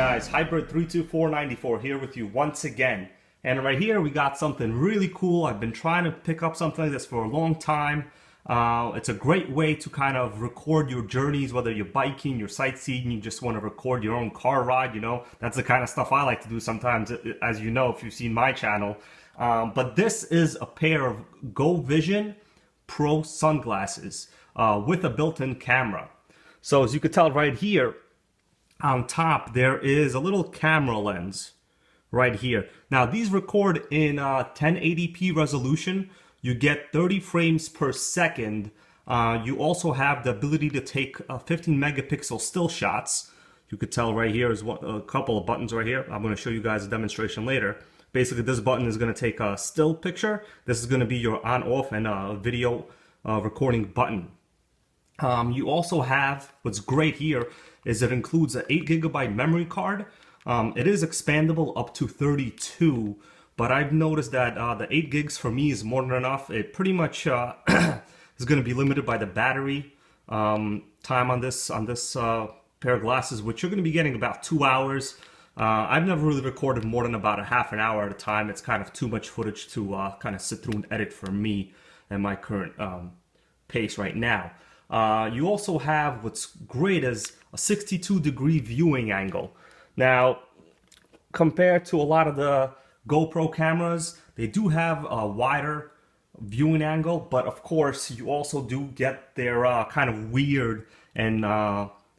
guys, Hybrid32494 here with you once again. And right here we got something really cool. I've been trying to pick up something like this for a long time. It's a great way to kind of record your journeys, whether you're biking, you're sightseeing, you just want to record your own car ride, you know. That's the kind of stuff I like to do sometimes, as you know, if you've seen my channel. But this is a pair of GoVision Pro sunglasses with a built-in camera. So as you can tell right here, on top there is a little camera lens right here. Now these record in 1080p resolution. You get 30 frames per second. You also have the ability to take 15 megapixel still shots. You could tell right here is a couple of buttons right here. I'm going to show you guys a demonstration later. Basically this button is going to take a still picture. This is going to be your on off and video recording button. You also have, what's great here is it includes an 8GB memory card. It is expandable up to 32, but I've noticed that the 8 gigs for me is more than enough. It pretty much is going to be limited by the battery time on this pair of glasses, which you're going to be getting about 2 hours. I've never really recorded more than about a half an hour at a time. It's kind of too much footage to kind of sit through and edit for me and my current pace right now. You also have, what's great is a 62-degree viewing angle. Now, compared to a lot of the GoPro cameras, they do have a wider viewing angle, but of course you also do get their kind of weird and,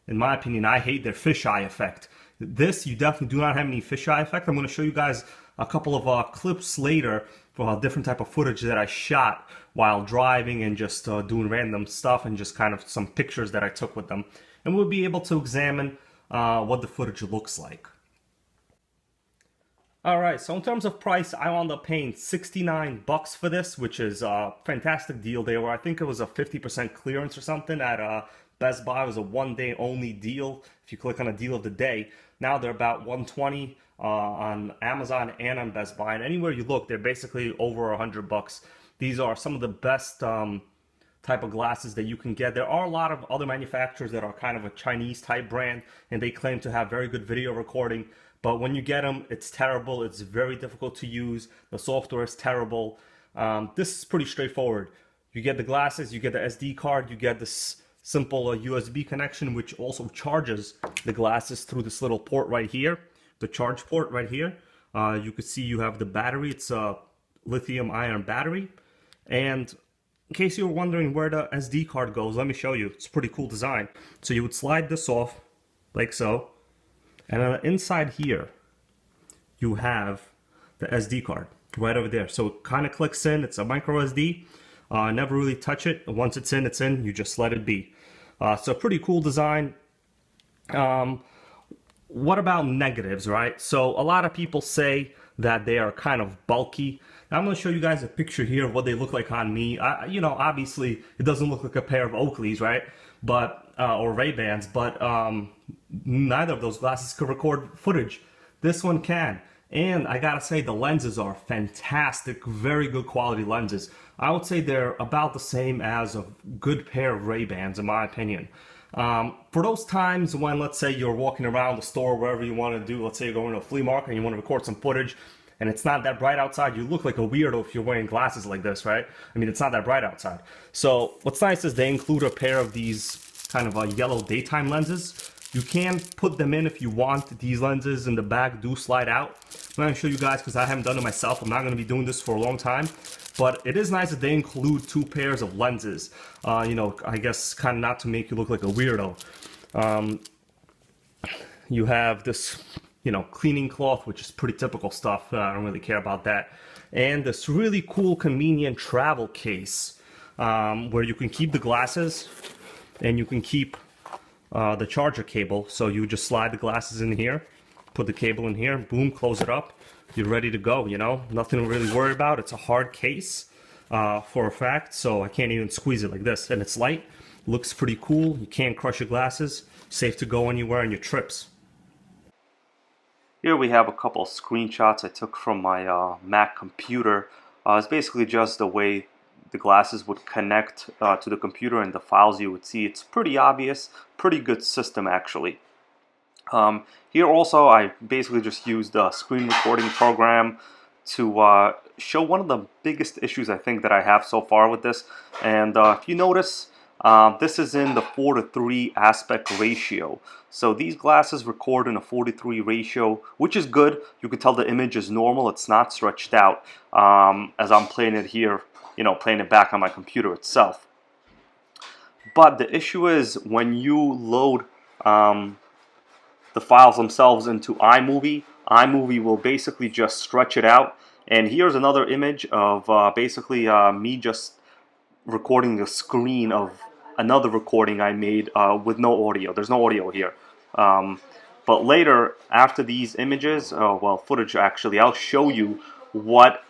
in my opinion, I hate their fisheye effect. This, you definitely do not have any fisheye effect. I'm going to show you guys a couple of clips later for a different type of footage that I shot while driving and just doing random stuff, and just kind of some pictures that I took with them. And we'll be able to examine what the footage looks like. Alright, so in terms of price, I wound up paying $69 for this, which is a fantastic deal. They were, I think it was a 50% clearance or something at Best Buy. It was a one-day only deal. If you click on a deal of the day, now they're about $120 on Amazon and on Best Buy. And anywhere you look, they're basically over $100. These are some of the best type of glasses that you can get. There are a lot of other manufacturers that are kind of a Chinese type brand, and they claim to have very good video recording. But when you get them, it's terrible. It's very difficult to use. The software is terrible. This is pretty straightforward. You get the glasses, you get the SD card, you get this simple USB connection, which also charges the glasses through this little port right here, the charge port right here. You can see you have the battery. It's a lithium-ion battery. And in case you were wondering where the SD card goes, let me show you. It's a pretty cool design. So you would slide this off like so. And on the inside here, you have the SD card right over there. So it kind of clicks in. It's a micro SD. Never really touch it. Once it's in, it's in. You just let it be. So pretty cool design. What about negatives, right? So a lot of people say that they are kind of bulky. Now I'm going to show you guys a picture here of what they look like on me. You know, obviously it doesn't look like a pair of Oakleys, right? But or Ray-Bans, but neither of those glasses could record footage. This one can. And I gotta say, the lenses are fantastic, very good quality lenses. I would say they're about the same as a good pair of Ray-Bans, in my opinion. For those times when, let's say, you're walking around the store, wherever you want to do, let's say you're going to a flea market and you want to record some footage, and it's not that bright outside, you look like a weirdo if you're wearing glasses like this, right? I mean, it's not that bright outside. So what's nice is they include a pair of these kind of yellow daytime lenses. You can put them in if you want. These lenses in the back do slide out. I'm going to show you guys because I haven't done it myself. I'm not going to be doing this for a long time. But it is nice that they include 2 pairs of lenses. You know, I guess kind of not to make you look like a weirdo. You have this, you know, cleaning cloth, which is pretty typical stuff. I don't really care about that. And this really cool, convenient travel case where you can keep the glasses and you can keep the charger cable. So you just slide the glasses in here, put the cable in here, boom, close it up. You're ready to go, you know, nothing to really worry about. It's a hard case for a fact, so I can't even squeeze it like this. And it's light, looks pretty cool. You can't crush your glasses, safe to go anywhere on your trips. Here we have a couple of screenshots I took from my Mac computer. It's basically just the way the glasses would connect to the computer and the files you would see. It's pretty obvious, pretty good system actually. Here also, I basically just used a screen recording program to show one of the biggest issues I think that I have so far with this. And if you notice, this is in the 4:3 aspect ratio. So these glasses record in a 4:3 ratio, which is good. You can tell the image is normal. It's not stretched out as I'm playing it here, you know, playing it back on my computer itself. But the issue is when you load the files themselves into iMovie, iMovie will basically just stretch it out. And here's another image of basically me just recording the screen of another recording I made with no audio. There's no audio here. But later, after these images, well, footage actually, I'll show you what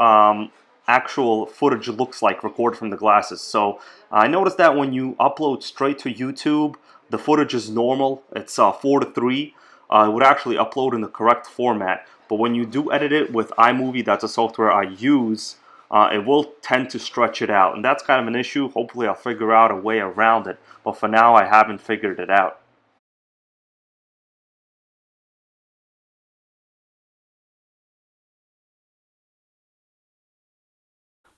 actual footage looks like recorded from the glasses. So I noticed that when you upload straight to YouTube, the footage is normal. It's 4:3. It would actually upload in the correct format. But when you do edit it with iMovie, that's a software I use, it will tend to stretch it out. And that's kind of an issue. Hopefully I'll figure out a way around it. But for now, I haven't figured it out.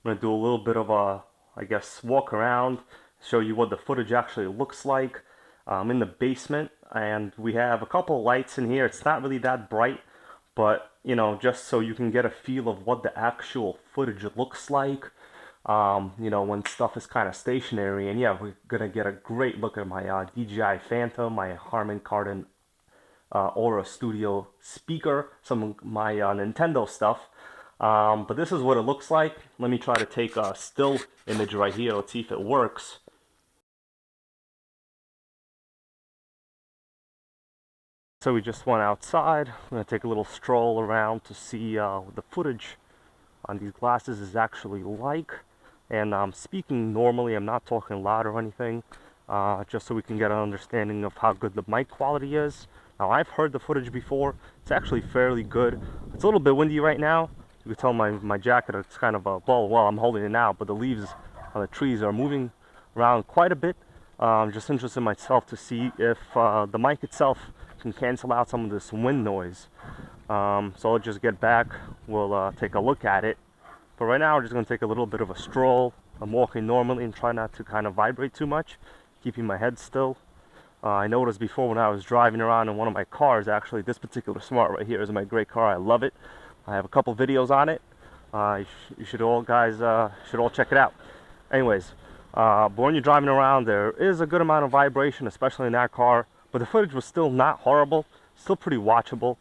I'm going to do a little bit of a, I guess, walk around, show you what the footage actually looks like. I'm in the basement, and we have a couple lights in here. It's not really that bright, but, you know, just so you can get a feel of what the actual footage looks like, you know, when stuff is kind of stationary. And yeah, we're going to get a great look at my DJI Phantom, my Harman Kardon Aura Studio speaker, some of my Nintendo stuff. But this is what it looks like. Let me try to take a still image right here. Let's see if it works. So we just went outside. I'm going to take a little stroll around to see what the footage on these glasses is actually like. And I'm speaking normally. I'm not talking loud or anything. Just so we can get an understanding of how good the mic quality is. Now, I've heard the footage before. It's actually fairly good. It's a little bit windy right now. You can tell my jacket, it's kind of a ball. Well, I'm holding it now, but the leaves on the trees are moving around quite a bit. I'm just interested myself to see if the mic itself can cancel out some of this wind noise. So I'll just get back. We'll take a look at it. But right now, we're just going to take a little bit of a stroll. I'm walking normally and try not to kind of vibrate too much, keeping my head still. I noticed before when I was driving around in one of my cars, actually this particular Smart right here is my great car. I love it. I have a couple videos on it. You should all should all check it out. Anyways, but when you're driving around, there is a good amount of vibration, especially in that car. But the footage was still not horrible, still pretty watchable.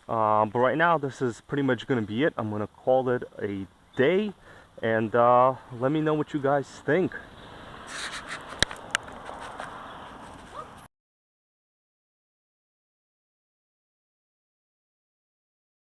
But right now, this is pretty much going to be it. I'm going to call it a day, and let me know what you guys think.